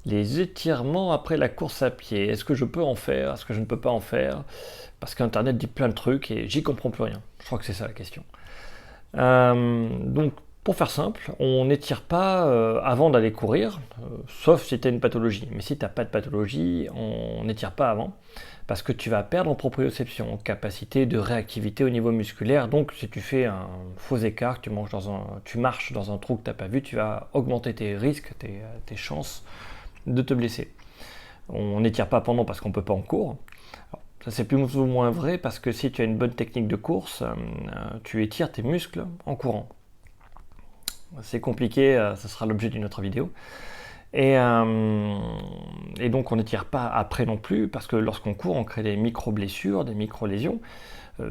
Les étirements après la course à pied, est-ce que je peux en faire? Est-ce que je ne peux pas en faire? Parce qu'Internet dit plein de trucs et j'y comprends plus rien. Je crois que c'est ça la question. Donc, pour faire simple, on n'étire pas avant d'aller courir, sauf si tu as une pathologie. Mais si tu n'as pas de pathologie, on n'étire pas avant, parce que tu vas perdre en proprioception, en capacité de réactivité au niveau musculaire. Donc, si tu fais un faux écart, que tu marches dans un trou que tu n'as pas vu, tu vas augmenter tes risques, tes chances de te blesser. On n'étire pas pendant parce qu'on ne peut pas en cours. Alors, ça c'est plus ou moins vrai parce que si tu as une bonne technique de course, tu étires tes muscles en courant. C'est compliqué, ce sera l'objet d'une autre vidéo. Et, donc on n'étire pas après non plus parce que lorsqu'on court, on crée des micro-blessures, des micro-lésions.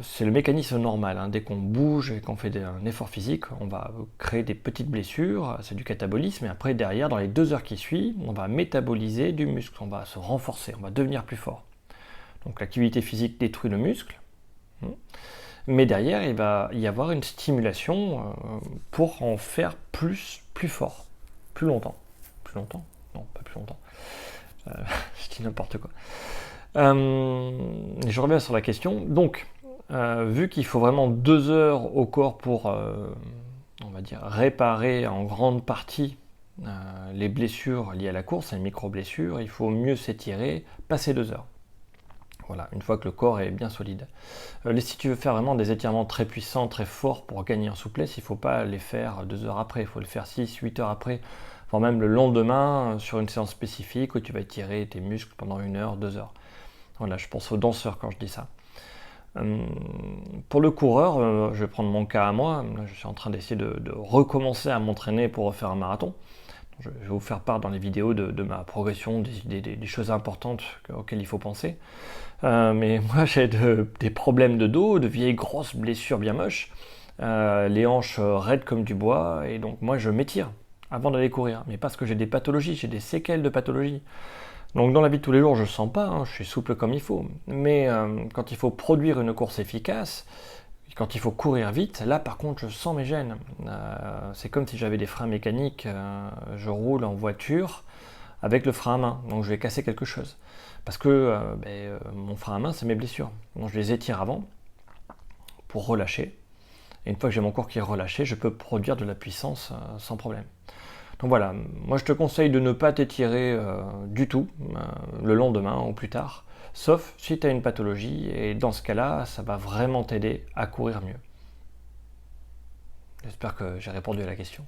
C'est le mécanisme normal, hein. Dès qu'on bouge et qu'on fait un effort physique, on va créer des petites blessures, c'est du catabolisme, et après derrière, dans les 2 heures qui suivent, on va métaboliser du muscle, on va se renforcer, on va devenir plus fort. Donc l'activité physique détruit le muscle, mais derrière il va y avoir une stimulation pour en faire plus fort, plus longtemps. Plus longtemps? Non, pas plus longtemps. Je dis n'importe quoi. Je reviens sur la question. Donc, vu qu'il faut vraiment 2 heures au corps pour, on va dire, réparer en grande partie les blessures liées à la course, les micro-blessures, il faut mieux s'étirer, passer 2 heures. Voilà, une fois que le corps est bien solide. Si tu veux faire vraiment des étirements très puissants, très forts pour gagner en souplesse, il ne faut pas les faire 2 heures après, il faut le faire 6-8 heures après, voire même le lendemain sur une séance spécifique où tu vas étirer tes muscles pendant 1 heure, 2 heures. Voilà, je pense aux danseurs quand je dis ça. Pour le coureur, je vais prendre mon cas à moi. Là, je suis en train d'essayer de recommencer à m'entraîner pour refaire un marathon. Je vais vous faire part dans les vidéos de ma progression, des choses importantes auxquelles il faut penser. Mais moi j'ai des problèmes de dos, de vieilles grosses blessures bien moches, les hanches raides comme du bois, et donc moi je m'étire avant d'aller courir. Mais parce que j'ai des pathologies, j'ai des séquelles de pathologies. Donc dans la vie de tous les jours, je ne sens pas, hein, je suis souple comme il faut. Mais quand il faut produire une course efficace, quand il faut courir vite, là par contre je sens mes gènes. C'est comme si j'avais des freins mécaniques, je roule en voiture avec le frein à main, donc je vais casser quelque chose. Parce que mon frein à main, c'est mes blessures. Donc je les étire avant pour relâcher. Et une fois que j'ai mon corps qui est relâché, je peux produire de la puissance sans problème. Donc voilà, moi je te conseille de ne pas t'étirer du tout le lendemain ou plus tard, sauf si tu as une pathologie, et dans ce cas-là, ça va vraiment t'aider à courir mieux. J'espère que j'ai répondu à la question.